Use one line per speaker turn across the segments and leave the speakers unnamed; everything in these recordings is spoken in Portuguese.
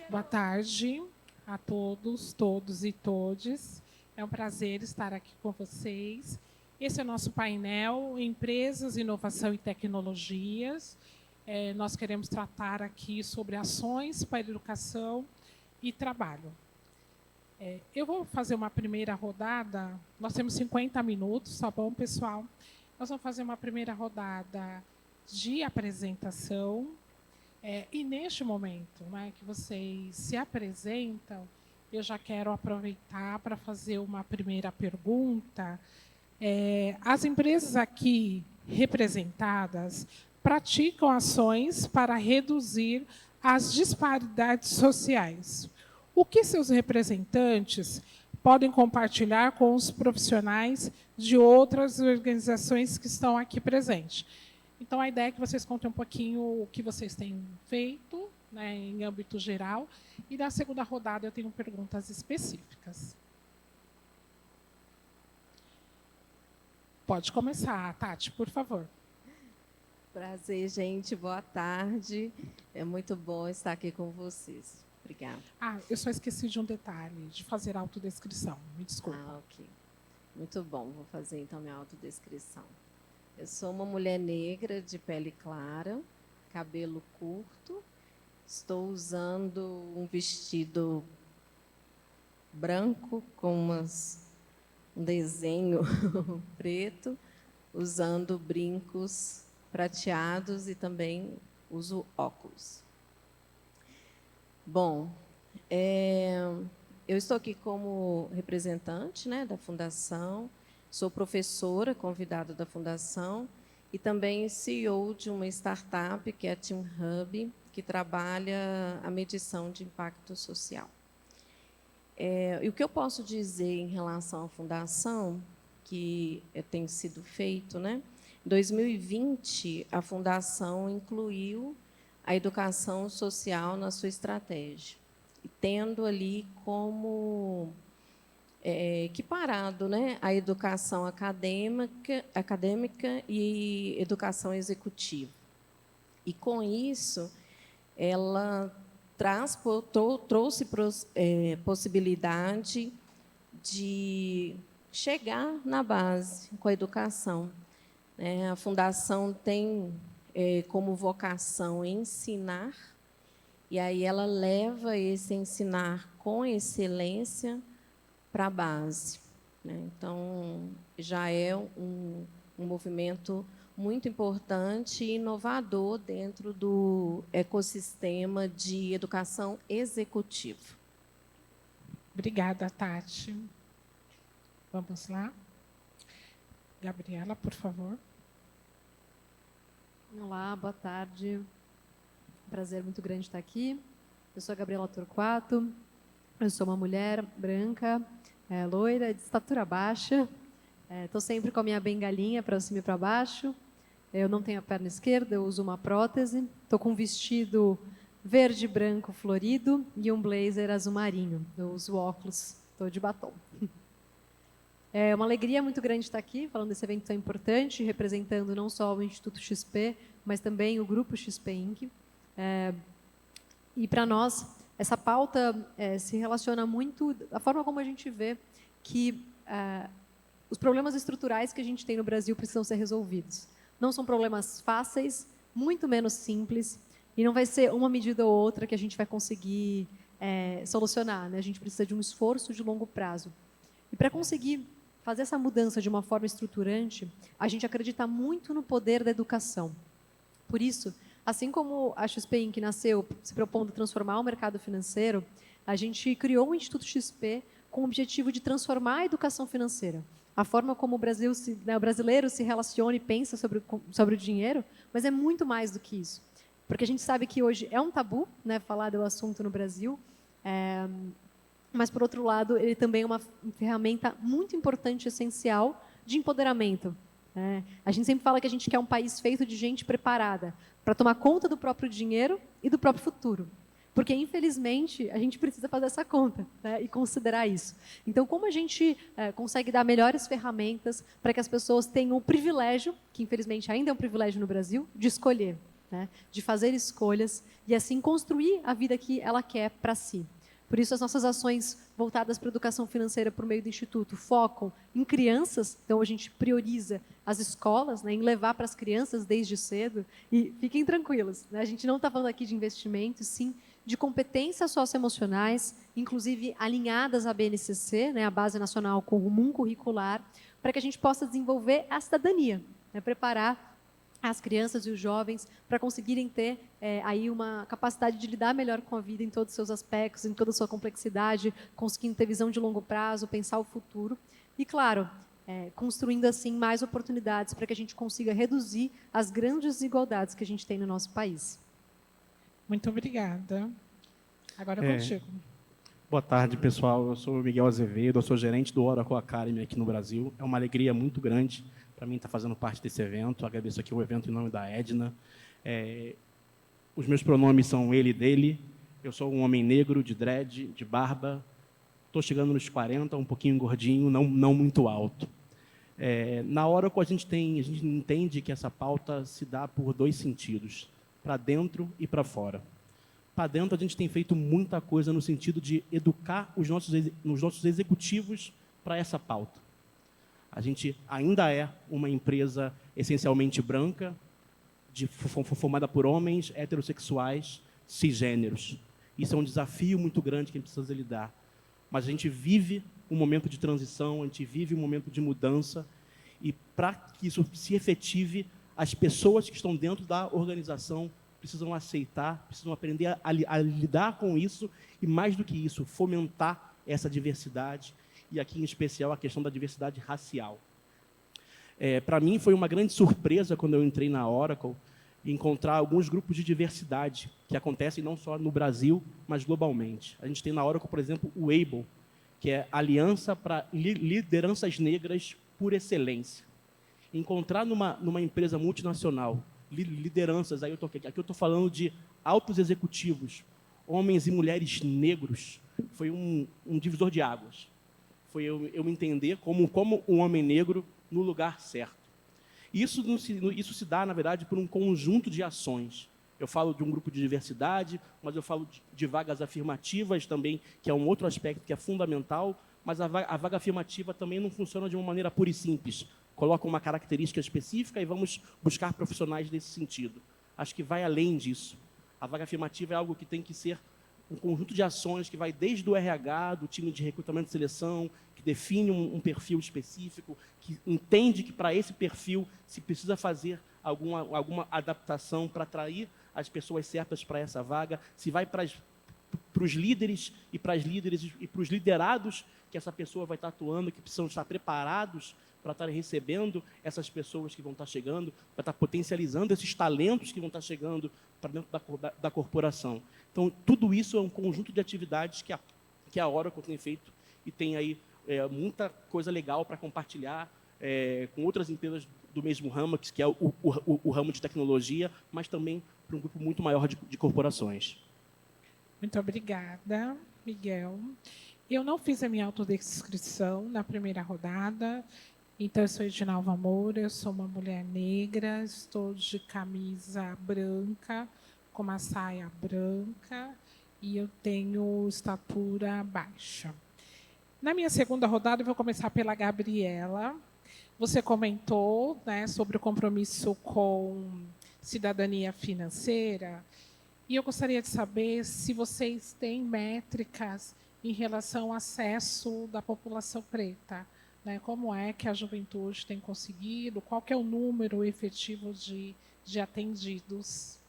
Boa tarde a todos, todos e todes. É um prazer estar aqui com vocês. Esse é o nosso painel Empresas, Inovação e Tecnologias. Nós queremos tratar aqui sobre ações para educação e trabalho. Eu vou fazer uma primeira rodada. Nós temos 50 minutos, tá bom, pessoal? Nós vamos fazer uma primeira rodada de apresentação. E neste momento, né, que vocês se apresentam, eu já quero aproveitar para fazer uma primeira pergunta. As empresas aqui representadas praticam ações para reduzir as disparidades sociais. O que seus representantes podem compartilhar com os profissionais de outras organizações que estão aqui presentes? Então, a ideia é que vocês contem um pouquinho o que vocês têm feito, né, em âmbito geral, e na segunda rodada eu tenho perguntas específicas. Pode começar, Tati, por favor.
Prazer, gente. Boa tarde. É muito bom estar aqui com vocês. Obrigada.
Eu só esqueci de um detalhe, de fazer autodescrição. Me desculpa.
Ok. Muito bom. Vou fazer, então, minha autodescrição. Eu sou uma mulher negra, de pele clara, cabelo curto. Estou usando um vestido branco com um desenho preto, usando brincos prateados e também uso óculos. Bom, eu estou aqui como representante, né, da Fundação, sou professora convidada da Fundação e também CEO de uma startup, que é a Team Hub, que trabalha a medição de impacto social. E o que eu posso dizer em relação à Fundação, que tem sido feito, né? Em 2020, a Fundação incluiu a educação social na sua estratégia, e tendo ali como equiparado, né, a educação acadêmica e educação executiva. E, com isso, ela trouxe possibilidade de chegar na base com a educação. A Fundação tem como vocação ensinar, e aí ela leva esse ensinar com excelência para a base. Então, já é um movimento muito importante e inovador dentro do ecossistema de educação executiva.
Obrigada, Tati. Vamos lá. Gabriela, por favor.
Olá, boa tarde. Prazer muito grande estar aqui. Eu sou a Gabriela Torquato. Eu sou uma mulher branca, loira, de estatura baixa. Estou sempre com a minha bengalinha para cima e para baixo. Eu não tenho a perna esquerda, eu uso uma prótese. Estou com um vestido verde e branco florido e um blazer azul marinho. Eu uso óculos, estou de batom. É uma alegria muito grande estar aqui, falando desse evento tão importante, representando não só o Instituto XP, mas também o Grupo XP Inc. E, para nós, essa pauta se relaciona muito da forma como a gente vê que os problemas estruturais que a gente tem no Brasil precisam ser resolvidos. Não são problemas fáceis, muito menos simples, e não vai ser uma medida ou outra que a gente vai conseguir solucionar, né? A gente precisa de um esforço de longo prazo. E, para conseguir fazer essa mudança de uma forma estruturante, a gente acredita muito no poder da educação. Por isso, assim como a XP Inc. nasceu se propondo transformar o mercado financeiro, a gente criou o Instituto XP com o objetivo de transformar a educação financeira. A forma como o brasileiro se relaciona e pensa sobre o dinheiro, mas é muito mais do que isso. Porque a gente sabe que hoje é um tabu, né, falar do assunto no Brasil, mas, por outro lado, ele também é uma ferramenta muito importante e essencial de empoderamento. A gente sempre fala que a gente quer um país feito de gente preparada para tomar conta do próprio dinheiro e do próprio futuro. Porque, infelizmente, a gente precisa fazer essa conta, né, e considerar isso. Então, como a gente consegue dar melhores ferramentas para que as pessoas tenham o privilégio, que infelizmente ainda é um privilégio no Brasil, de escolher? né, de fazer escolhas e, assim, construir a vida que ela quer para si. Por isso, as nossas ações voltadas para a educação financeira por meio do Instituto focam em crianças, então a gente prioriza as escolas, né, em levar para as crianças desde cedo, e fiquem tranquilos, né, a gente não está falando aqui de investimentos, sim de competências socioemocionais, inclusive alinhadas à BNCC, né, a Base Nacional Comum Curricular, para que a gente possa desenvolver a cidadania, né, preparar as crianças e os jovens para conseguirem ter aí uma capacidade de lidar melhor com a vida em todos os seus aspectos, em toda a sua complexidade, conseguindo ter visão de longo prazo, pensar o futuro e, claro, construindo assim mais oportunidades para que a gente consiga reduzir as grandes desigualdades que a gente tem no nosso país.
Muito obrigada. Agora é contigo.
Boa tarde, pessoal. Eu sou o Miguel Azevedo, eu sou gerente do Oracle Academy aqui no Brasil. É uma alegria muito grande para mim estar fazendo parte desse evento. Agradeço aqui o evento em nome da Edna. Os meus pronomes são ele e dele. Eu sou um homem negro, de dread, de barba. Estou chegando nos 40, um pouquinho gordinho, não muito alto. Na Oracle, a gente entende que essa pauta se dá por dois sentidos, para dentro e para fora. Para dentro, a gente tem feito muita coisa no sentido de educar os nossos executivos para essa pauta. A gente ainda é uma empresa essencialmente branca, formada por homens heterossexuais, cisgêneros. Isso é um desafio muito grande que a gente precisa lidar. Mas a gente vive um momento de transição, a gente vive um momento de mudança, e para que isso se efetive, as pessoas que estão dentro da organização precisam aceitar, precisam aprender a lidar com isso, e mais do que isso, fomentar essa diversidade, e aqui em especial a questão da diversidade racial. Para mim foi uma grande surpresa quando eu entrei na Oracle, encontrar alguns grupos de diversidade que acontecem não só no Brasil, mas globalmente. A gente tem na Oracle, por exemplo, o ABLE, que é Aliança para Lideranças Negras por Excelência. Encontrar numa empresa multinacional lideranças, aqui eu estou falando de altos executivos, homens e mulheres negros, foi um divisor de águas. Foi eu me entender como um homem negro no lugar certo. Isso se dá, na verdade, por um conjunto de ações. Eu falo de um grupo de diversidade, mas eu falo de vagas afirmativas também, que é um outro aspecto que é fundamental, mas a vaga afirmativa também não funciona de uma maneira pura e simples. Coloca uma característica específica e vamos buscar profissionais nesse sentido. Acho que vai além disso. A vaga afirmativa é algo que tem que ser um conjunto de ações que vai desde o RH, do time de recrutamento e seleção, que define um perfil específico, que entende que para esse perfil se precisa fazer alguma adaptação para atrair as pessoas certas para essa vaga, se vai para os líderes e para as líderes e para os liderados que essa pessoa vai estar atuando, que precisam estar preparados para estar recebendo essas pessoas que vão estar chegando, para estar potencializando esses talentos que vão estar chegando para dentro da corporação. Então, tudo isso é um conjunto de atividades que a Oracle tem feito e tem aí muita coisa legal para compartilhar com outras empresas do mesmo ramo, que é o ramo de tecnologia, mas também para um grupo muito maior de corporações.
Muito obrigada, Miguel. Eu não fiz a minha autodescrição na primeira rodada. Então, eu sou Edinalva Moura, eu sou uma mulher negra, estou de camisa branca, com uma saia branca, e eu tenho estatura baixa. Na minha segunda rodada, eu vou começar pela Gabriela. Você comentou, né, sobre o compromisso com cidadania financeira, e eu gostaria de saber se vocês têm métricas em relação ao acesso da população preta. Como é que a juventude tem conseguido? Qual que é o número efetivo de atendidos?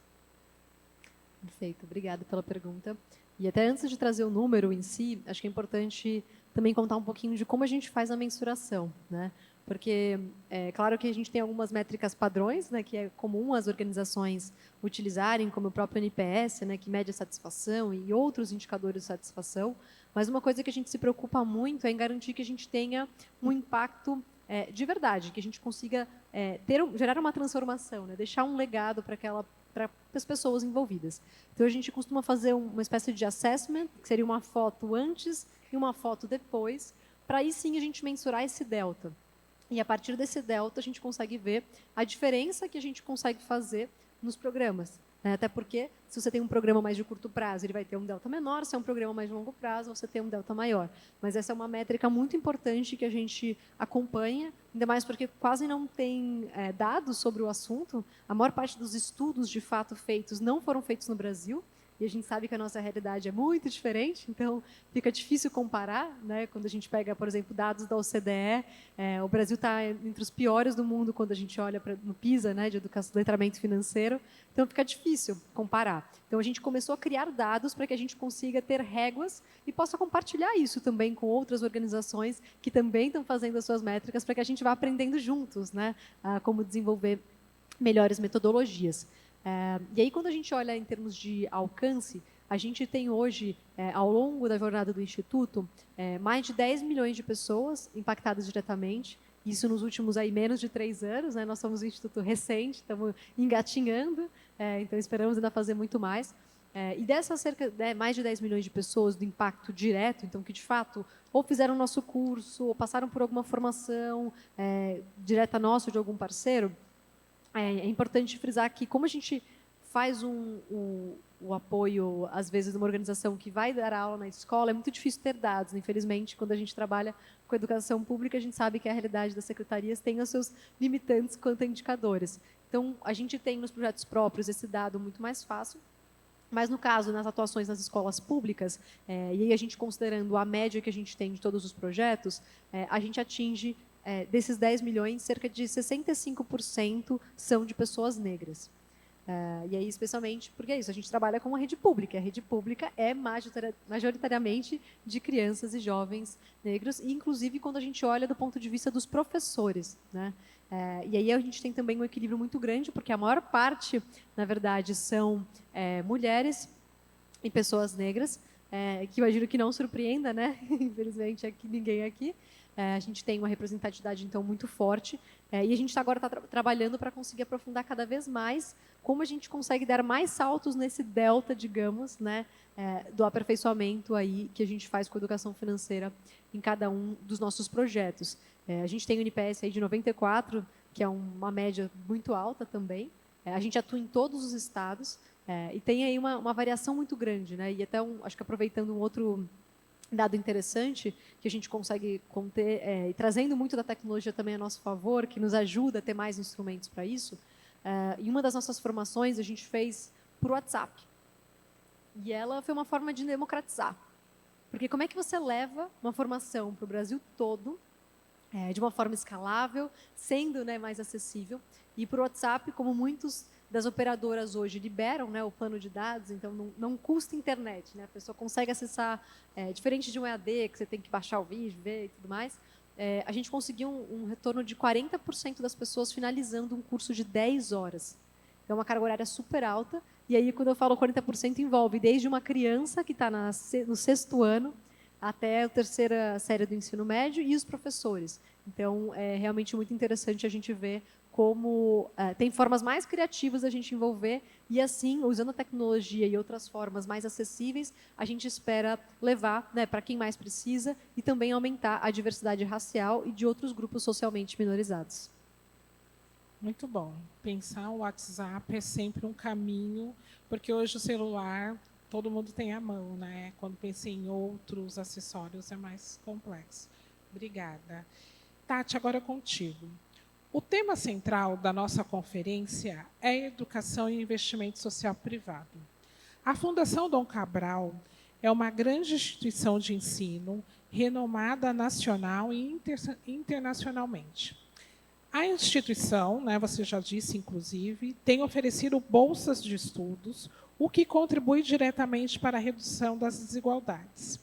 Perfeito, obrigada pela pergunta. E até antes de trazer o número em si, acho que é importante também contar um pouquinho de como a gente faz a mensuração, né? Porque é claro que a gente tem algumas métricas padrões, né, que é comum as organizações utilizarem, como o próprio NPS, né, que mede a satisfação, e outros indicadores de satisfação, mas uma coisa que a gente se preocupa muito é em garantir que a gente tenha um impacto de verdade, que a gente consiga gerar uma transformação, né, deixar um legado para as pessoas envolvidas. Então, a gente costuma fazer uma espécie de assessment, que seria uma foto antes e uma foto depois, para aí sim a gente mensurar esse delta. E a partir desse delta, a gente consegue ver a diferença que a gente consegue fazer nos programas. Né? Até porque, se você tem um programa mais de curto prazo, ele vai ter um delta menor, se é um programa mais de longo prazo, você tem um delta maior. Mas essa é uma métrica muito importante que a gente acompanha, ainda mais porque quase não tem dados sobre o assunto. A maior parte dos estudos, de fato, feitos não foram feitos no Brasil, e a gente sabe que a nossa realidade é muito diferente, então fica difícil comparar, né? Quando a gente pega, por exemplo, dados da OCDE, o Brasil está entre os piores do mundo quando a gente olha no PISA, né, de educação, letramento financeiro, então fica difícil comparar. Então a gente começou a criar dados para que a gente consiga ter réguas e possa compartilhar isso também com outras organizações que também estão fazendo as suas métricas para que a gente vá aprendendo juntos, né, a como desenvolver melhores metodologias. E aí, quando a gente olha em termos de alcance, a gente tem hoje, ao longo da jornada do Instituto, mais de 10 milhões de pessoas impactadas diretamente, isso nos últimos menos de 3 anos, né? Nós somos um instituto recente, estamos engatinhando, então esperamos ainda fazer muito mais. E dessas mais de 10 milhões de pessoas do impacto direto, então que de fato ou fizeram nosso curso, ou passaram por alguma formação direta nossa ou de algum parceiro, é importante frisar que, como a gente faz o apoio, às vezes, de uma organização que vai dar aula na escola, é muito difícil ter dados. Infelizmente, quando a gente trabalha com educação pública, a gente sabe que a realidade das secretarias tem os seus limitantes quanto a indicadores. Então, a gente tem nos projetos próprios esse dado muito mais fácil, mas, no caso, nas atuações nas escolas públicas, e aí a gente considerando a média que a gente tem de todos os projetos, a gente atinge, desses 10 milhões, cerca de 65% são de pessoas negras. E aí, especialmente, porque é isso, a gente trabalha com uma rede pública, e a rede pública é majoritariamente de crianças e jovens negros, e inclusive quando a gente olha do ponto de vista dos professores, né? E aí a gente tem também um equilíbrio muito grande, porque a maior parte, na verdade, são mulheres e pessoas negras, que eu imagino que não surpreenda, né? Infelizmente, ninguém aqui. A gente tem uma representatividade, então, muito forte. E a gente agora está trabalhando para conseguir aprofundar cada vez mais como a gente consegue dar mais saltos nesse delta, digamos, né, do aperfeiçoamento aí que a gente faz com a educação financeira em cada um dos nossos projetos. A gente tem o NPS aí de 94, que é uma média muito alta também. A gente atua em todos os estados e tem aí uma variação muito grande, né? E até, acho que aproveitando um outro dado interessante que a gente consegue conter, e trazendo muito da tecnologia também a nosso favor, que nos ajuda a ter mais instrumentos para isso. Em uma das nossas formações, a gente fez por WhatsApp. E ela foi uma forma de democratizar. Porque como é que você leva uma formação para o Brasil todo, de uma forma escalável, sendo, né, mais acessível? E por WhatsApp, como muitos das operadoras hoje liberam, né, o plano de dados, então não custa internet, né? A pessoa consegue acessar, diferente de um EAD, que você tem que baixar o vídeo, ver e tudo mais. A gente conseguiu um retorno de 40% das pessoas finalizando um curso de 10 horas. Então, é uma carga horária super alta. E aí, quando eu falo 40%, envolve desde uma criança que está no 6º ano até a 3ª série do ensino médio e os professores. Então, é realmente muito interessante a gente ver como tem formas mais criativas da gente envolver e, assim, usando a tecnologia e outras formas mais acessíveis, a gente espera levar, né, para quem mais precisa e também aumentar a diversidade racial e de outros grupos socialmente minorizados.
Muito bom. Pensar o WhatsApp é sempre um caminho, porque hoje o celular todo mundo tem à mão, né? Quando pensa em outros acessórios é mais complexo. Obrigada. Tati, agora contigo. O tema central da nossa conferência é educação e investimento social privado. A Fundação Dom Cabral é uma grande instituição de ensino, renomada nacional e internacionalmente. A instituição, né, você já disse, inclusive, tem oferecido bolsas de estudos, o que contribui diretamente para a redução das desigualdades.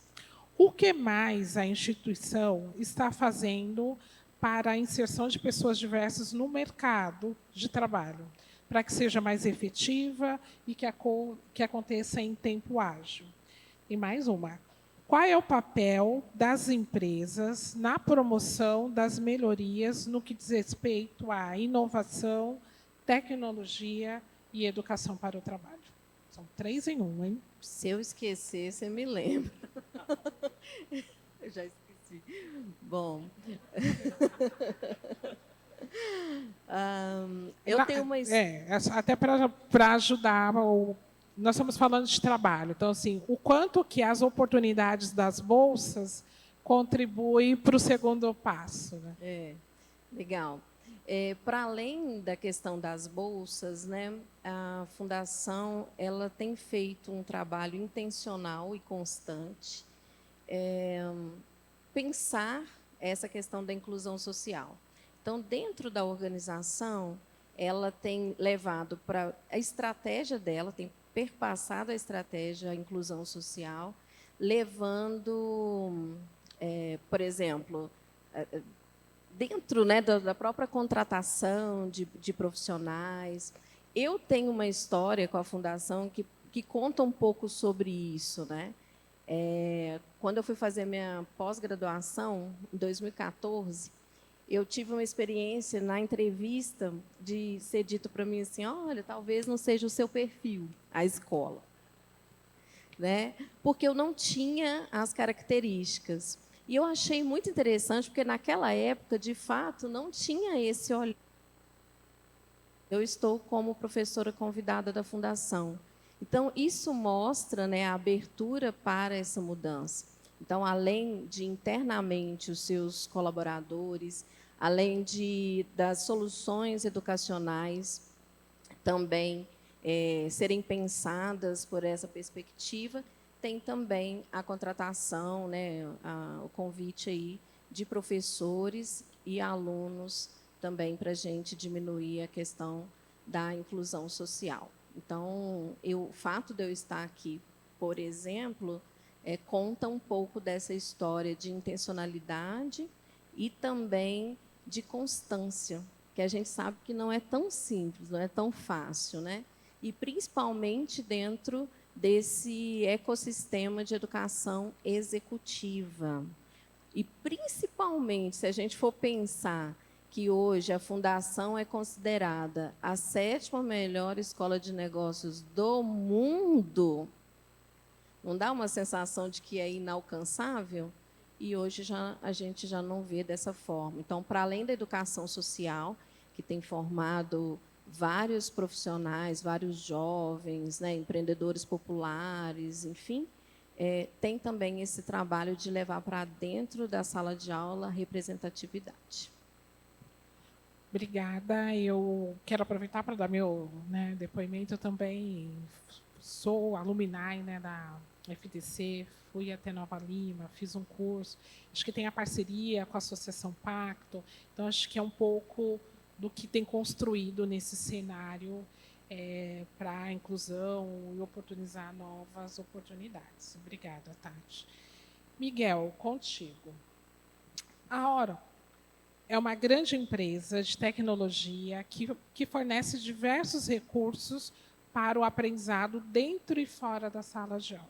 O que mais a instituição está fazendo para a inserção de pessoas diversas no mercado de trabalho, para que seja mais efetiva e que aconteça em tempo ágil? E mais uma. Qual é o papel das empresas na promoção das melhorias no que diz respeito à inovação, tecnologia e educação para o trabalho? São 3 em 1, hein?
Se eu esquecer, você me lembra. Eu já esqueci. Bom, Eu tenho uma
até para ajudar, nós estamos falando de trabalho. Então, assim, o quanto que as oportunidades das bolsas contribuem para o segundo passo. Né?
Legal. Para além da questão das bolsas, né, a Fundação ela tem feito um trabalho intencional e constante, pensar essa questão da inclusão social. Então, dentro da organização, ela tem levado para a estratégia dela, tem perpassado a estratégia, a inclusão social, levando, por exemplo, dentro, né, da própria contratação de profissionais. Eu tenho uma história com a Fundação que conta um pouco sobre isso. Né? Quando eu fui fazer minha pós-graduação, em 2014, eu tive uma experiência na entrevista de ser dito para mim assim, olha, talvez não seja o seu perfil, a escola. Né? Porque eu não tinha as características. E eu achei muito interessante, porque naquela época, de fato, não tinha esse olhar. Eu estou como professora convidada da Fundação. Então, isso mostra, né, a abertura para essa mudança. Então, além de internamente os seus colaboradores, além das soluções educacionais também serem pensadas por essa perspectiva, tem também a contratação, né, o convite aí de professores e alunos também para a gente diminuir a questão da inclusão social. Então, o fato de eu estar aqui, por exemplo, conta um pouco dessa história de intencionalidade e também de constância, que a gente sabe que não é tão simples, não é tão fácil, né? E principalmente dentro desse ecossistema de educação executiva. E principalmente, se a gente for pensar que hoje a Fundação é considerada a 7ª melhor escola de negócios do mundo, não dá uma sensação de que é inalcançável? E hoje a gente já não vê dessa forma. Então, para além da educação social, que tem formado vários profissionais, vários jovens, né, empreendedores populares, enfim, tem também esse trabalho de levar para dentro da sala de aula representatividade.
Obrigada. Eu quero aproveitar para dar meu, né, depoimento. Eu também sou alumni, né, da FTC, fui até Nova Lima, fiz um curso. Acho que tem a parceria com a Associação Pacto. Então, acho que é um pouco do que tem construído nesse cenário para a inclusão e oportunizar novas oportunidades. Obrigada, Tati. Miguel, contigo. A Oracle é uma grande empresa de tecnologia que fornece diversos recursos para o aprendizado dentro e fora da sala de aula.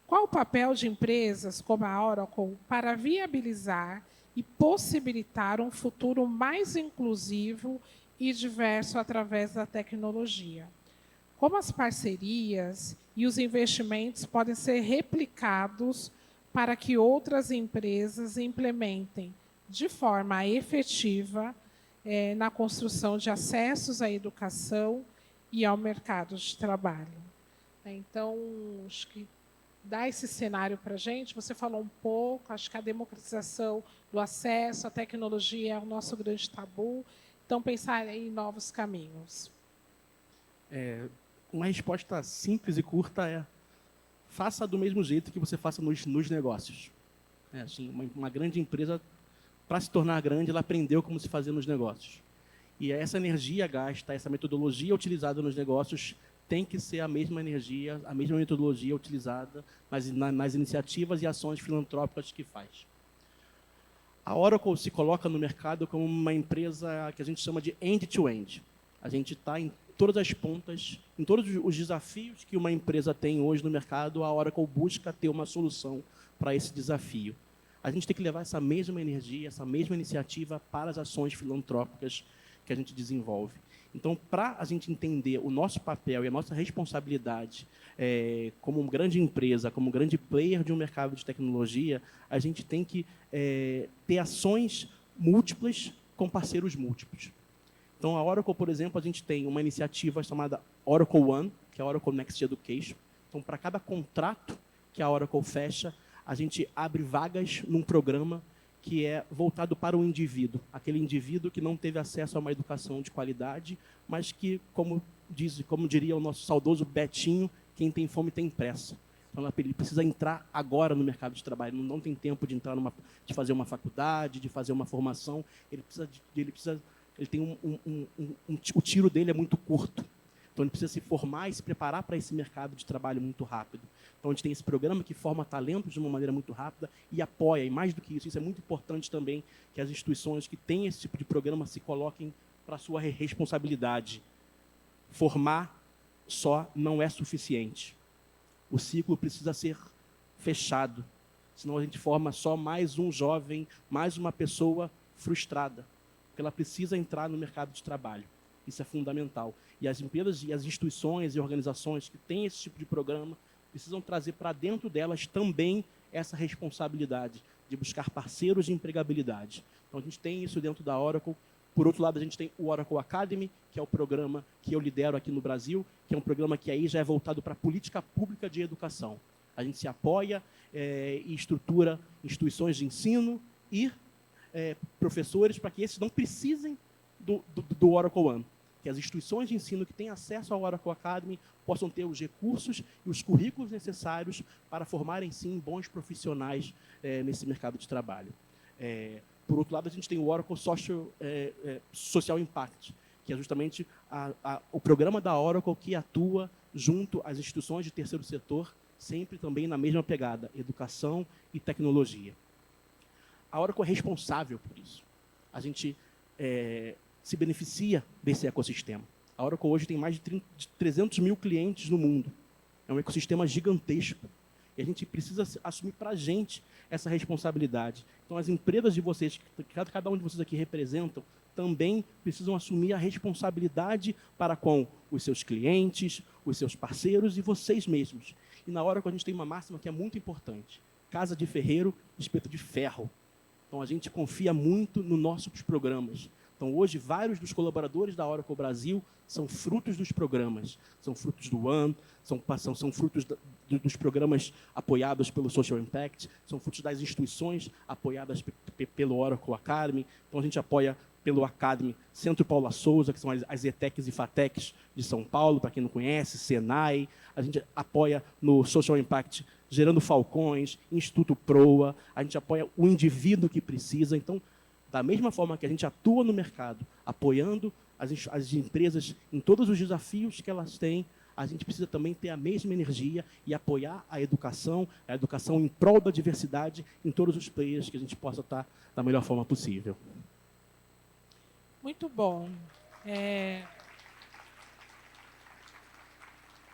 Qual o papel de empresas como a Oracle para viabilizar e possibilitar um futuro mais inclusivo e diverso através da tecnologia? Como as parcerias e os investimentos podem ser replicados para que outras empresas implementem de forma efetiva na construção de acessos à educação e ao mercado de trabalho? Então, acho que dá esse cenário para a gente. Você falou um pouco, acho que a democratização do acesso à tecnologia é o nosso grande tabu. Então, pensar em novos caminhos.
Uma resposta simples e curta é: faça do mesmo jeito que você faça nos negócios. Assim, uma grande empresa, para se tornar grande, ela aprendeu como se fazia nos negócios. E essa energia gasta, essa metodologia utilizada nos negócios tem que ser a mesma energia, a mesma metodologia utilizada nas iniciativas e ações filantrópicas que faz. A Oracle se coloca no mercado como uma empresa que a gente chama de end-to-end. A gente está em todas as pontas, em todos os desafios que uma empresa tem hoje no mercado, a Oracle busca ter uma solução para esse desafio. A gente tem que levar essa mesma energia, essa mesma iniciativa para as ações filantrópicas que a gente desenvolve. Então, para a gente entender o nosso papel e a nossa responsabilidade como uma grande empresa, como um grande player de um mercado de tecnologia, a gente tem que ter ações múltiplas com parceiros múltiplos. Então, a Oracle, por exemplo, a gente tem uma iniciativa chamada Oracle One, que é a Oracle Next Education. Então, para cada contrato que a Oracle fecha, a gente abre vagas num programa que é voltado para o indivíduo, aquele indivíduo que não teve acesso a uma educação de qualidade, mas que, como diria o nosso saudoso Betinho, quem tem fome tem pressa. Então, ele precisa entrar agora no mercado de trabalho, não tem tempo de entrar de fazer uma faculdade, de fazer uma formação, ele tem o tiro dele é muito curto. Então, ele precisa se formar e se preparar para esse mercado de trabalho muito rápido. Então, a gente tem esse programa que forma talentos de uma maneira muito rápida e apoia. E mais do que isso é muito importante também que as instituições que têm esse tipo de programa se coloquem para a sua responsabilidade. Formar só não é suficiente. O ciclo precisa ser fechado. Senão a gente forma só mais um jovem, mais uma pessoa frustrada. Porque ela precisa entrar no mercado de trabalho. Isso é fundamental. E as empresas e as instituições e organizações que têm esse tipo de programa precisam trazer para dentro delas também essa responsabilidade de buscar parceiros de empregabilidade. Então, a gente tem isso dentro da Oracle. Por outro lado, a gente tem o Oracle Academy, que é o programa que eu lidero aqui no Brasil, que é um programa que aí já é voltado para a política pública de educação. A gente se apoia e estrutura instituições de ensino e professores para que esses não precisem do Oracle One. Que as instituições de ensino que têm acesso ao Oracle Academy possam ter os recursos e os currículos necessários para formarem, sim, bons profissionais nesse mercado de trabalho. Por outro lado, a gente tem o Oracle Social Impact, que é justamente o programa da Oracle que atua junto às instituições de terceiro setor, sempre também na mesma pegada, educação e tecnologia. A Oracle é responsável por isso. A gente se beneficia desse ecossistema. A Oracle hoje tem mais de 300 mil clientes no mundo. É um ecossistema gigantesco. E a gente precisa assumir para a gente essa responsabilidade. Então, as empresas de vocês, que cada um de vocês aqui representam, também precisam assumir a responsabilidade para com os seus clientes, os seus parceiros e vocês mesmos. E na Oracle a gente tem uma máxima que é muito importante. Casa de ferreiro, espeto de ferro. Então, a gente confia muito nos nossos programas. Então, hoje, vários dos colaboradores da Oracle Brasil são frutos dos programas, são frutos do One, são frutos dos programas apoiados pelo Social Impact, são frutos das instituições apoiadas pelo Oracle Academy. Então, a gente apoia pelo Academy Centro Paula Souza, que são as ETECs e FATECs de São Paulo, para quem não conhece, Senai. A gente apoia no Social Impact Gerando Falcões, Instituto Proa. A gente apoia o indivíduo que precisa. Então, da mesma forma que a gente atua no mercado, apoiando as empresas em todos os desafios que elas têm, a gente precisa também ter a mesma energia e apoiar a educação em prol da diversidade em todos os players que a gente possa estar da melhor forma possível.
Muito bom.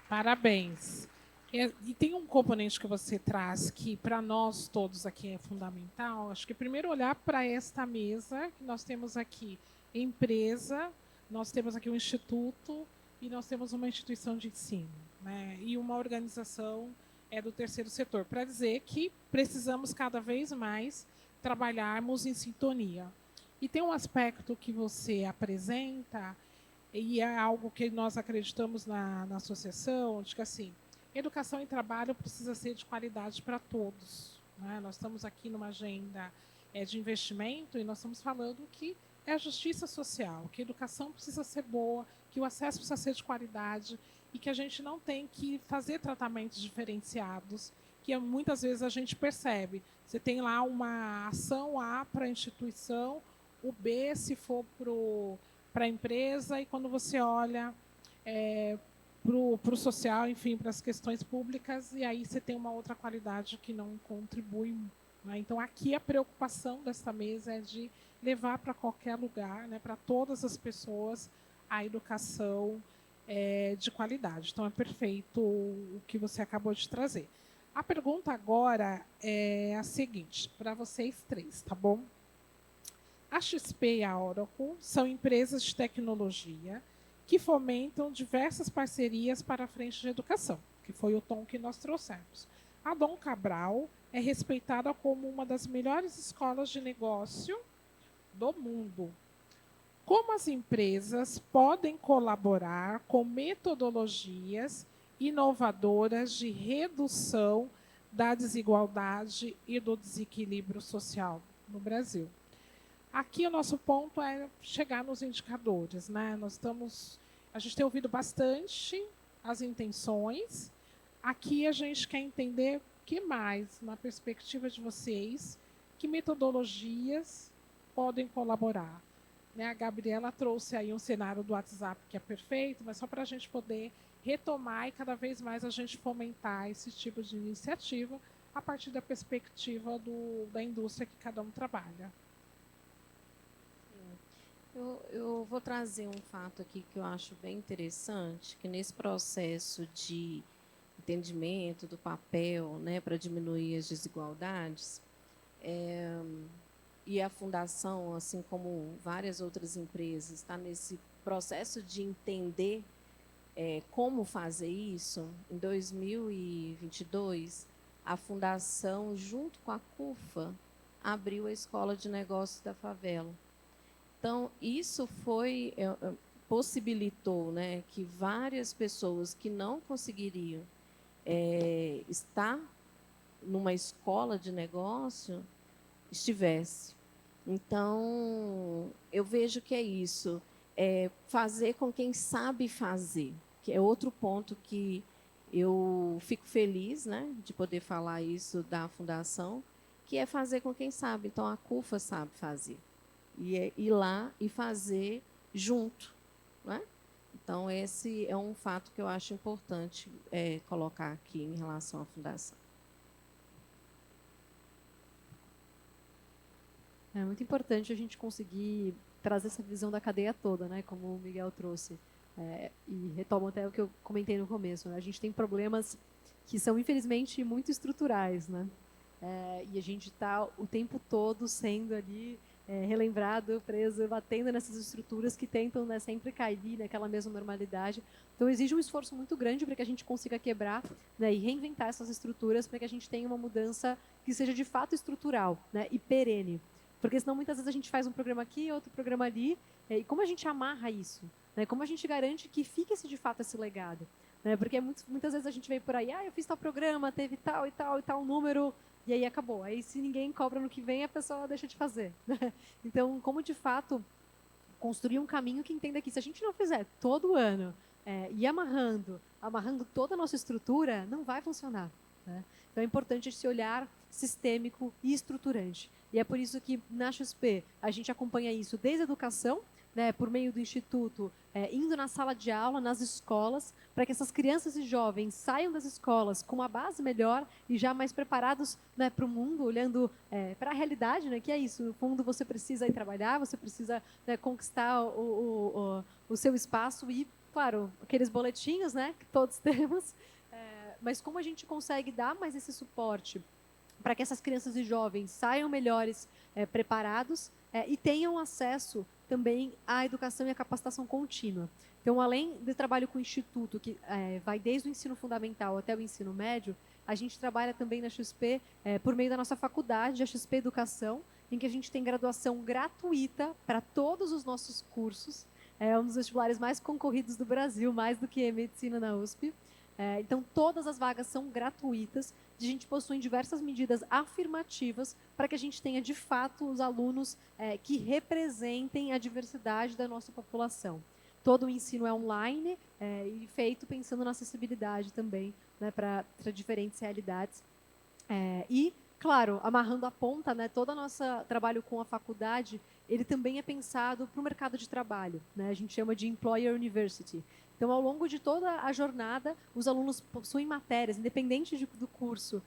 Parabéns. E tem um componente que você traz que, para nós todos aqui, é fundamental. Acho que primeiro olhar para esta mesa, que nós temos aqui empresa, nós temos aqui um instituto e nós temos uma instituição de ensino, né? E uma organização do terceiro setor, para dizer que precisamos cada vez mais trabalharmos em sintonia. E tem um aspecto que você apresenta, e é algo que nós acreditamos na associação, de que assim, educação e trabalho precisa ser de qualidade para todos, né? Nós estamos aqui numa agenda de investimento e nós estamos falando que é a justiça social, que a educação precisa ser boa, que o acesso precisa ser de qualidade e que a gente não tem que fazer tratamentos diferenciados, que muitas vezes a gente percebe. Você tem lá uma ação A para a instituição, o B se for para a empresa, e quando você olha para o social, enfim, para as questões públicas, e aí você tem uma outra qualidade que não contribui, né? Então, aqui a preocupação desta mesa é de levar para qualquer lugar, né, para todas as pessoas, a educação de qualidade. Então, é perfeito o que você acabou de trazer. A pergunta agora é a seguinte, para vocês três, tá bom? A XP e a Oracle são empresas de tecnologia que fomentam diversas parcerias para a frente de educação, que foi o tom que nós trouxemos. A Dom Cabral é respeitada como uma das melhores escolas de negócio do mundo. como as empresas podem colaborar com metodologias inovadoras de redução da desigualdade e do desequilíbrio social no Brasil. Aqui o nosso ponto é chegar nos indicadores, né? A gente tem ouvido bastante as intenções. Aqui a gente quer entender o que mais, na perspectiva de vocês, que metodologias podem colaborar. Né? A Gabriela trouxe aí um cenário do WhatsApp que é perfeito, mas só para a gente poder retomar e cada vez mais a gente fomentar esse tipo de iniciativa a partir da perspectiva da indústria que cada um trabalha.
Eu vou trazer um fato aqui que eu acho bem interessante, que nesse processo de entendimento do papel, né, para diminuir as desigualdades, e a Fundação, assim como várias outras empresas, está nesse processo de entender como fazer isso. Em 2022, a Fundação, junto com a CUFA, abriu a Escola de Negócios da Favela. Então, isso possibilitou, né, que várias pessoas que não conseguiriam estar numa escola de negócio estivesse. Então, eu vejo que é isso, fazer com quem sabe fazer, que é outro ponto que eu fico feliz, né, de poder falar isso da Fundação, que é fazer com quem sabe. Então, a CUFA sabe fazer. E ir lá e fazer junto. Né? Então, esse é um fato que eu acho importante colocar aqui em relação à Fundação.
É muito importante a gente conseguir trazer essa visão da cadeia toda, né? Como o Miguel trouxe. E retomo até o que eu comentei no começo. Né? A gente tem problemas que são, infelizmente, muito estruturais. Né? E a gente está o tempo todo sendo ali relembrado, preso, batendo nessas estruturas que tentam, né, sempre cair naquela mesma normalidade. Então, exige um esforço muito grande para que a gente consiga quebrar, né, e reinventar essas estruturas para que a gente tenha uma mudança que seja de fato estrutural, né, e perene. Porque senão muitas vezes a gente faz um programa aqui, outro programa ali, e como a gente amarra isso? Né, como a gente garante que fique de fato esse legado? Né, porque muitas vezes a gente vem por aí, eu fiz tal programa, teve tal e tal e tal número, e aí acabou. Aí se ninguém cobra no que vem, a pessoa deixa de fazer. Né? Então, como de fato construir um caminho que entenda que se a gente não fizer todo ano e amarrando toda a nossa estrutura, não vai funcionar. Né? Então é importante esse olhar sistêmico e estruturante. E é por isso que na XP a gente acompanha isso desde a educação, né, por meio do Instituto, indo na sala de aula, nas escolas, para que essas crianças e jovens saiam das escolas com uma base melhor e já mais preparados, né, para o mundo, olhando para a realidade, né, que é isso. No fundo, você precisa ir trabalhar, você precisa, né, conquistar o seu espaço e, claro, aqueles boletinhos, né, que todos temos, mas como a gente consegue dar mais esse suporte para que essas crianças e jovens saiam melhores preparados e tenham acesso também à educação e à capacitação contínua. Então, além do trabalho com o Instituto, que vai desde o ensino fundamental até o ensino médio, a gente trabalha também na XP por meio da nossa faculdade, a XP Educação, em que a gente tem graduação gratuita para todos os nossos cursos. É um dos vestibulares mais concorridos do Brasil, mais do que medicina na USP. Então, todas as vagas são gratuitas. A gente possui diversas medidas afirmativas para que a gente tenha, de fato, os alunos que representem a diversidade da nossa população. Todo o ensino é online e feito pensando na acessibilidade também, né, para diferentes realidades. E, claro, amarrando a ponta, né, todo o nosso trabalho com a faculdade, ele também é pensado para o mercado de trabalho. Né? A gente chama de Employer University. Então, ao longo de toda a jornada, os alunos possuem matérias, independente do curso,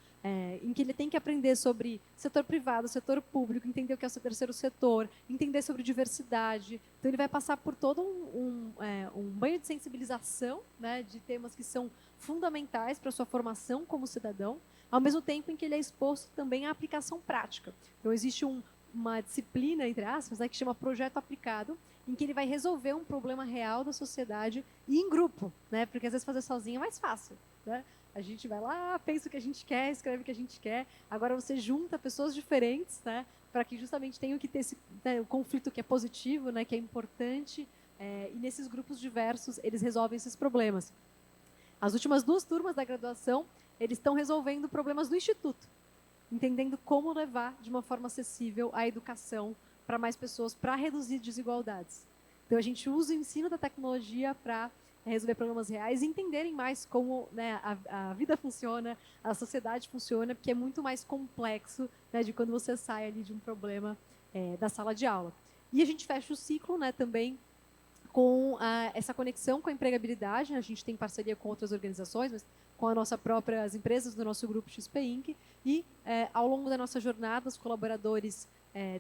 em que ele tem que aprender sobre setor privado, setor público, entender o que é o terceiro setor, entender sobre diversidade. Então, ele vai passar por todo um banho de sensibilização, né, de temas que são fundamentais para a sua formação como cidadão, ao mesmo tempo em que ele é exposto também à aplicação prática. Então, existe uma disciplina, entre aspas, né, que chama projeto aplicado, em que ele vai resolver um problema real da sociedade e em grupo, né? Porque às vezes fazer sozinho é mais fácil, né? A gente vai lá, pensa o que a gente quer, escreve o que a gente quer. Agora você junta pessoas diferentes, né, para que justamente tenham que ter esse, né, o conflito que é positivo, né, que é importante, e nesses grupos diversos eles resolvem esses problemas. As últimas 2 turmas da graduação, eles estão resolvendo problemas do Instituto, entendendo como levar de uma forma acessível a educação para mais pessoas, para reduzir desigualdades. Então, a gente usa o ensino da tecnologia para resolver problemas reais e entenderem mais como, né, a vida funciona, a sociedade funciona, porque é muito mais complexo, né, de quando você sai ali de um problema da sala de aula. E a gente fecha o ciclo, né, também com essa conexão com a empregabilidade. A gente tem parceria com outras organizações, mas com as empresas do nosso grupo XP Inc. E, ao longo da nossa jornada, os colaboradores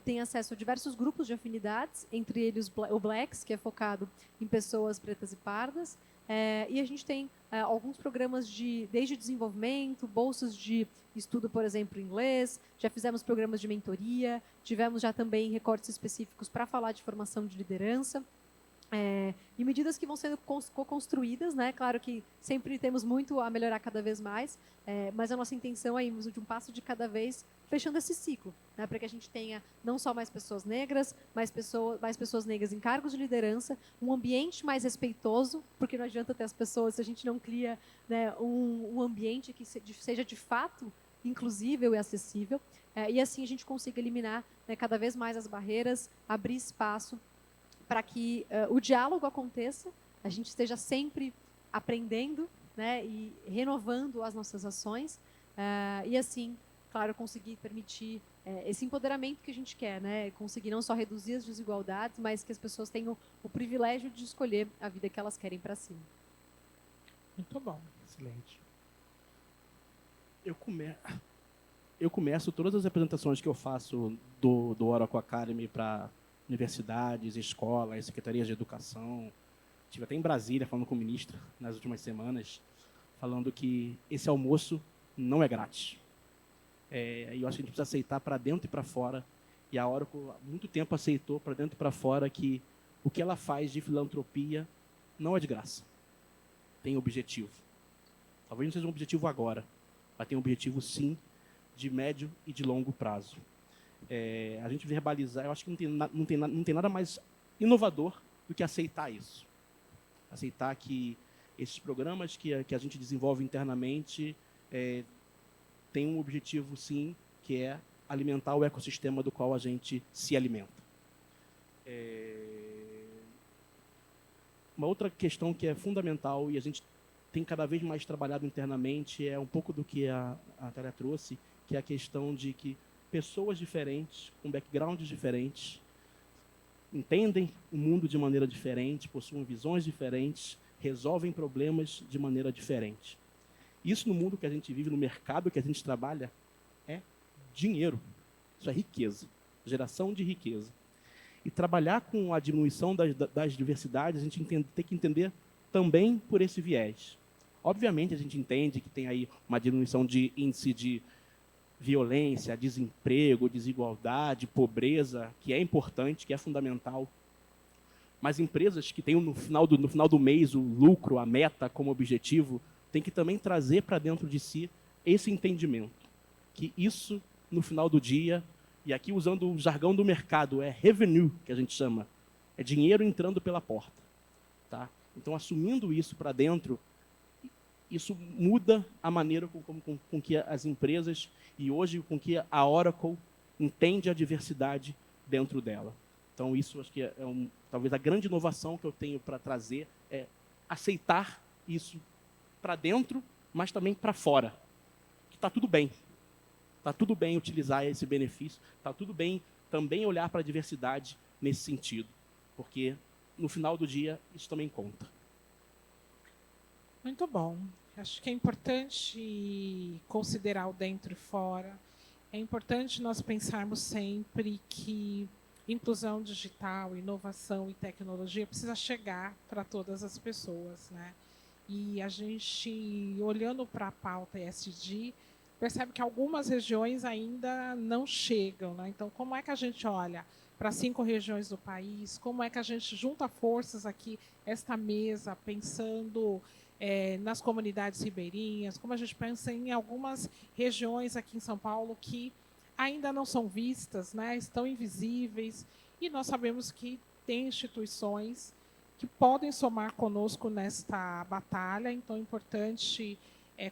têm acesso a diversos grupos de afinidades, entre eles o Blacks, que é focado em pessoas pretas e pardas. E a gente tem alguns programas desde desenvolvimento, bolsas de estudo, por exemplo, em inglês, já fizemos programas de mentoria, tivemos já também recortes específicos para falar de formação de liderança. E medidas que vão sendo co-construídas, né? Claro que sempre temos muito a melhorar cada vez mais, mas a nossa intenção é irmos de um passo de cada vez, fechando esse ciclo, né? Para que a gente tenha não só mais pessoas negras, mais pessoas negras em cargos de liderança, um ambiente mais respeitoso, porque não adianta ter as pessoas se a gente não cria, né, um ambiente que seja de fato inclusível e acessível, e assim a gente consiga eliminar, né, cada vez mais as barreiras, abrir espaço para que o diálogo aconteça, a gente esteja sempre aprendendo, né, e renovando as nossas ações, e assim, claro, conseguir permitir esse empoderamento que a gente quer, né, conseguir não só reduzir as desigualdades, mas que as pessoas tenham o privilégio de escolher a vida que elas querem para si.
Muito bom.
Excelente. Eu começo todas as apresentações que eu faço do Oracle Academy para universidades, escolas, secretarias de educação. Estive até em Brasília falando com o ministro nas últimas semanas, falando que esse almoço não é grátis. E eu acho que a gente precisa aceitar para dentro e para fora. E a Oracle há muito tempo aceitou para dentro e para fora que o que ela faz de filantropia não é de graça. Tem objetivo. Talvez não seja um objetivo agora, mas tem um objetivo, sim, de médio e de longo prazo. A gente verbalizar, eu acho que não tem nada mais inovador do que aceitar isso. Aceitar que esses programas que a gente desenvolve internamente têm um objetivo, sim, que é alimentar o ecossistema do qual a gente se alimenta. Uma outra questão que é fundamental e a gente tem cada vez mais trabalhado internamente é um pouco do que a Thalia trouxe, que é a questão de que pessoas diferentes, com backgrounds diferentes, entendem o mundo de maneira diferente, possuem visões diferentes, resolvem problemas de maneira diferente. Isso no mundo que a gente vive, no mercado que a gente trabalha, é dinheiro. Isso é riqueza, geração de riqueza. E trabalhar com a diminuição das diversidades, a gente tem que entender também por esse viés. Obviamente, a gente entende que tem aí uma diminuição de índice de violência, desemprego, desigualdade, pobreza, que é importante, que é fundamental. Mas empresas que têm no final do mês o lucro, a meta como objetivo, têm que também trazer para dentro de si esse entendimento. Que isso, no final do dia, e aqui usando o jargão do mercado, é revenue, que a gente chama. É dinheiro entrando pela porta. Tá? Então, assumindo isso para dentro, isso muda a maneira com que as empresas, e hoje com que a Oracle entende a diversidade dentro dela. Então, isso acho que talvez a grande inovação que eu tenho para trazer é aceitar isso para dentro, mas também para fora. Que está tudo bem. Está tudo bem utilizar esse benefício, está tudo bem também olhar para a diversidade nesse sentido, porque no final do dia isso também conta.
Muito bom. Acho que é importante considerar o dentro e fora. É importante nós pensarmos sempre que inclusão digital, inovação e tecnologia precisa chegar para todas as pessoas, né? E a gente, olhando para a pauta ESG, percebe que algumas regiões ainda não chegam, né? Então, como é que a gente olha para 5 regiões do país? Como é que a gente junta forças aqui, esta mesa, pensando nas comunidades ribeirinhas? Como a gente pensa em algumas regiões aqui em São Paulo que ainda não são vistas, né? Estão invisíveis, e nós sabemos que tem instituições que podem somar conosco nesta batalha, então é importante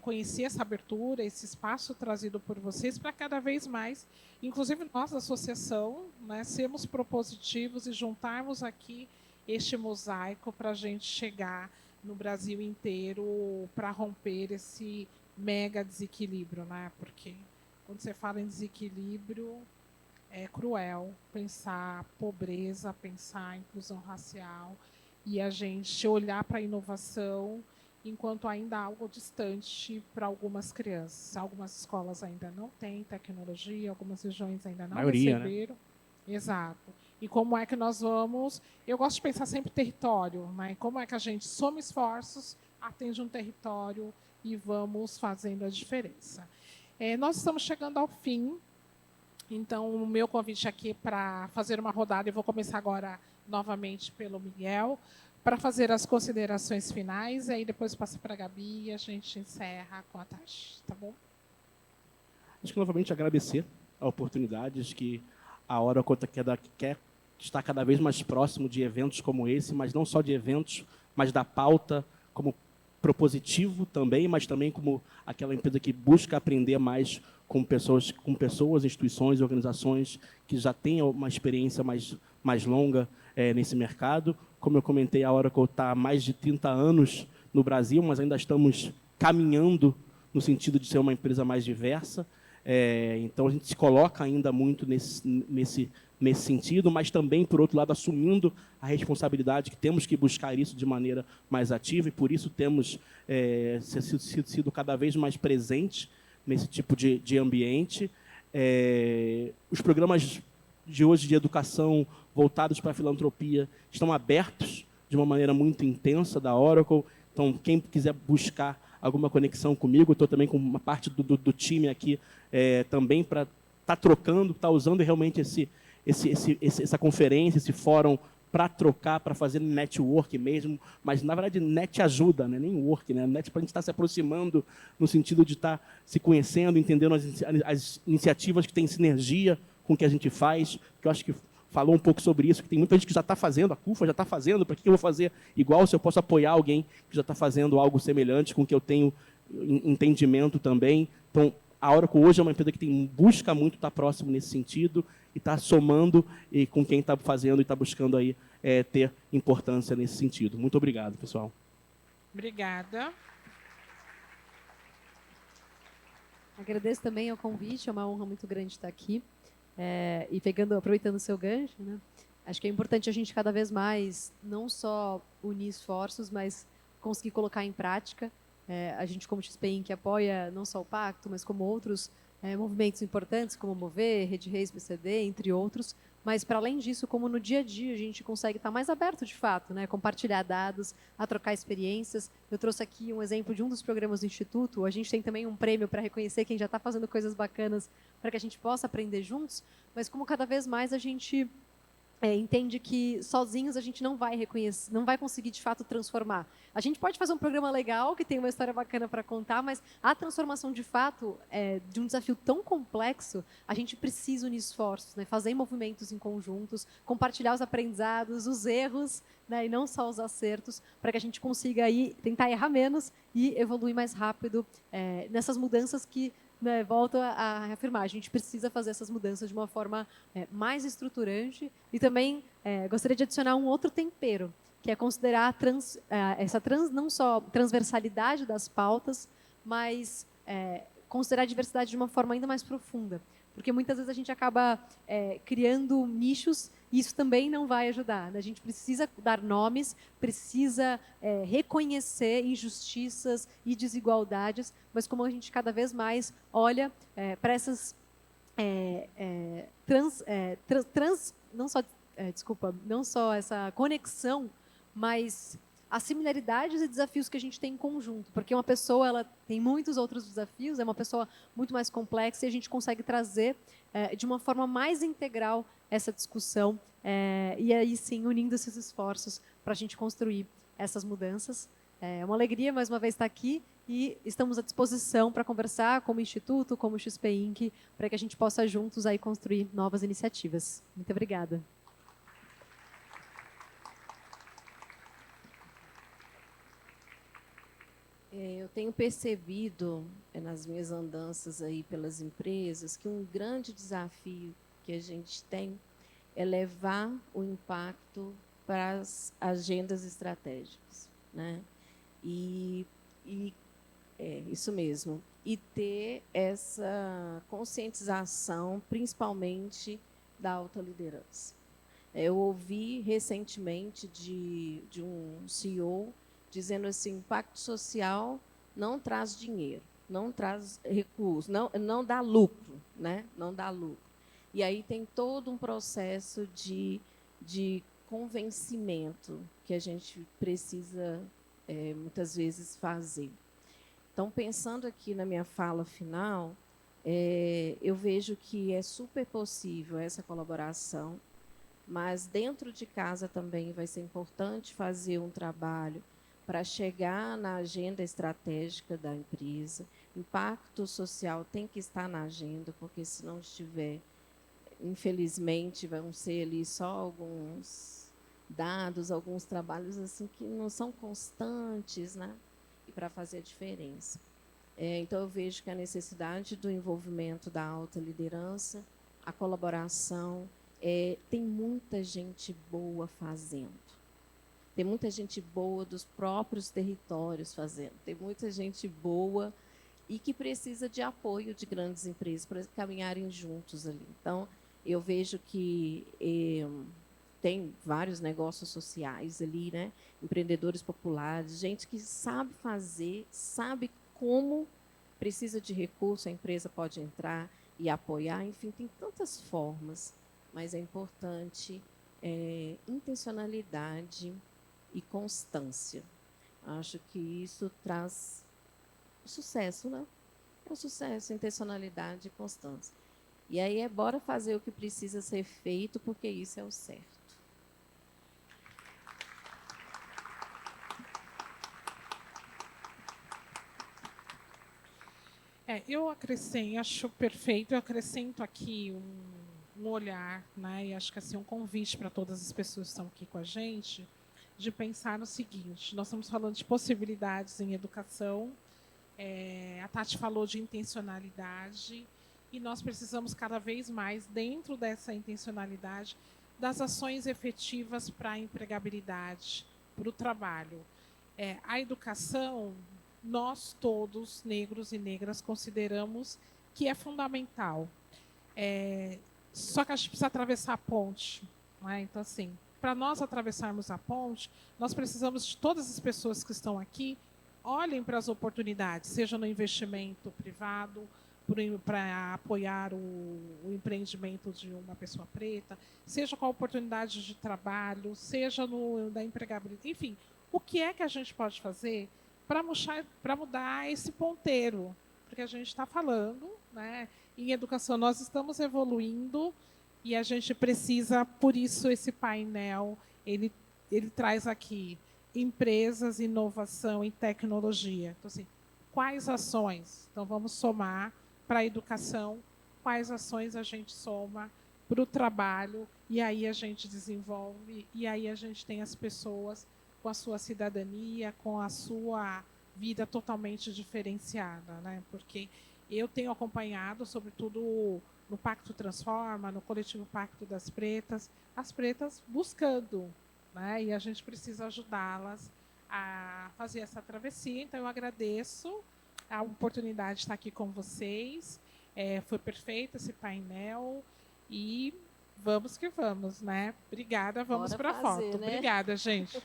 conhecer essa abertura, esse espaço trazido por vocês, para cada vez mais, inclusive nós da associação, né, sermos propositivos e juntarmos aqui este mosaico para a gente chegar no Brasil inteiro para romper esse mega desequilíbrio, né? Porque quando você fala em desequilíbrio, é cruel pensar pobreza, pensar inclusão racial e a gente olhar para a inovação enquanto ainda há algo distante para algumas crianças. Algumas escolas ainda não têm tecnologia, algumas regiões ainda não receberam. Né? Exato. E como é que nós vamos... Eu gosto de pensar sempre território, né? Como é que a gente soma esforços, atende um território e vamos fazendo a diferença. Nós estamos chegando ao fim, então o meu convite aqui para fazer uma rodada, eu vou começar agora novamente pelo Miguel, para fazer as considerações finais, e aí depois passa para a Gabi e a gente encerra com a Tati, tá bom?
Acho que novamente agradecer a oportunidade, acho que a Oracle quer estar cada vez mais próximo de eventos como esse, mas não só de eventos, mas da pauta como propositivo também, mas também como aquela empresa que busca aprender mais com pessoas, instituições, organizações que já têm uma experiência mais longa nesse mercado. Como eu comentei, a Oracle está há mais de 30 anos no Brasil, mas ainda estamos caminhando no sentido de ser uma empresa mais diversa. Então, a gente se coloca ainda muito nesse sentido, mas também, por outro lado, assumindo a responsabilidade que temos que buscar isso de maneira mais ativa, e por isso temos sido cada vez mais presentes nesse tipo de ambiente. Os programas de hoje de educação voltados para a filantropia estão abertos de uma maneira muito intensa da Oracle. Então, quem quiser buscar alguma conexão comigo, estou também com uma parte do time aqui também para estar trocando, estar usando realmente essa conferência, esse fórum para trocar, para fazer network mesmo, mas na verdade net ajuda, né? Nem work, né? Net para a gente estar se aproximando no sentido de estar se conhecendo, entendendo as iniciativas que têm sinergia com o que a gente faz, que eu acho que falou um pouco sobre isso, que tem muita gente que já está fazendo, a CUFA já está fazendo, para que eu vou fazer igual se eu posso apoiar alguém que já está fazendo algo semelhante, com que eu tenho entendimento também. Então, a Oracle hoje é uma empresa que busca muito estar próximo nesse sentido e está somando e com quem está fazendo e está buscando aí ter importância nesse sentido. Muito obrigado, pessoal.
Obrigada.
Agradeço também o convite, é uma honra muito grande estar aqui. E aproveitando o seu gancho, né? Acho que é importante a gente cada vez mais não só unir esforços, mas conseguir colocar em prática. A gente, como XPIN, que apoia não só o Pacto, mas como outros movimentos importantes, como o Mover, Rede Reis, BCD, entre outros. Mas, para além disso, como no dia a dia a gente consegue estar mais aberto, de fato, né? Compartilhar dados, a trocar experiências. Eu trouxe aqui um exemplo de um dos programas do Instituto. A gente tem também um prêmio para reconhecer quem já está fazendo coisas bacanas para que a gente possa aprender juntos. Mas como cada vez mais a gente entende que sozinhos a gente não vai reconhecer, não vai conseguir de fato transformar. A gente pode fazer um programa legal que tem uma história bacana para contar, mas a transformação de fato de um desafio tão complexo, a gente precisa unir esforços, né? Fazer movimentos em conjuntos, compartilhar os aprendizados, os erros, né? E não só os acertos, para que a gente consiga aí tentar errar menos e evoluir mais rápido nessas mudanças que volto a reafirmar, a gente precisa fazer essas mudanças de uma forma mais estruturante e também gostaria de adicionar um outro tempero, que é considerar não só transversalidade das pautas, mas considerar a diversidade de uma forma ainda mais profunda. Porque muitas vezes a gente acaba criando nichos e isso também não vai ajudar, né? A gente precisa dar nomes, precisa reconhecer injustiças e desigualdades, mas como a gente cada vez mais olha para essas não só essa conexão, mas as similaridades e desafios que a gente tem em conjunto, porque uma pessoa ela tem muitos outros desafios, é uma pessoa muito mais complexa e a gente consegue trazer de uma forma mais integral essa discussão e aí sim unindo esses esforços para a gente construir essas mudanças. É uma alegria mais uma vez estar aqui E estamos à disposição para conversar como Instituto, como XP Inc., para que a gente possa juntos aí construir novas iniciativas. Muito obrigada.
Eu tenho percebido nas minhas andanças aí pelas empresas que um grande desafio que a gente tem é levar o impacto para as agendas estratégicas, né? E isso mesmo. E ter essa conscientização, principalmente da alta liderança. Eu ouvi recentemente de um CEO dizendo assim, impacto social não traz dinheiro, não traz recursos, não dá lucro, né? Não dá lucro. E aí tem todo um processo de convencimento que a gente precisa, muitas vezes, fazer. Então, pensando aqui na minha fala final, eu vejo que é super possível essa colaboração, mas dentro de casa também vai ser importante fazer um trabalho para chegar na agenda estratégica da empresa. Impacto social tem que estar na agenda, porque se não estiver, infelizmente, vão ser ali só alguns dados, alguns trabalhos assim que não são constantes, né? E para fazer a diferença. Então, eu vejo que a necessidade do envolvimento da alta liderança, a colaboração, tem muita gente boa fazendo. Tem muita gente boa dos próprios territórios fazendo. Tem muita gente boa e que precisa de apoio de grandes empresas para caminharem juntos ali. Então, eu vejo que tem vários negócios sociais ali, né? Empreendedores populares, gente que sabe fazer, sabe como precisa de recurso, a empresa pode entrar e apoiar. Enfim, tem tantas formas, mas é importante intencionalidade e constância. Acho que isso traz sucesso, né? É o sucesso, intencionalidade e constância. E aí bora fazer o que precisa ser feito, porque isso é o certo.
Eu acrescento, acho perfeito, eu acrescento aqui um olhar, né? E acho que assim, um convite para todas as pessoas que estão aqui com a gente, de pensar no seguinte: nós estamos falando de possibilidades em educação, a Tati falou de intencionalidade, e nós precisamos cada vez mais, dentro dessa intencionalidade, das ações efetivas para a empregabilidade, para o trabalho. A educação, nós todos, negros e negras, consideramos que é fundamental. Só que a gente precisa atravessar a ponte. Né? Então, assim, para nós atravessarmos a ponte, nós precisamos de todas as pessoas que estão aqui olhem para as oportunidades, seja no investimento privado, para apoiar o empreendimento de uma pessoa preta, seja com a oportunidade de trabalho, seja da empregabilidade, enfim, o que é que a gente pode fazer para mudar esse ponteiro? Porque a gente está falando, né, em educação, nós estamos evoluindo e a gente precisa, por isso esse painel, ele traz aqui empresas, inovação e tecnologia. Então, assim, quais ações? Então, vamos somar para a educação, quais ações a gente soma para o trabalho, e aí a gente desenvolve, e aí a gente tem as pessoas com a sua cidadania, com a sua vida totalmente diferenciada, né? Porque eu tenho acompanhado, sobretudo no Pacto Transforma, no coletivo Pacto das Pretas, as pretas buscando, né? E a gente precisa ajudá-las a fazer essa travessia. Então, eu agradeço a oportunidade de estar aqui com vocês. Foi perfeito esse painel e vamos que vamos, né? Obrigada, vamos para a foto. Né? Obrigada, gente.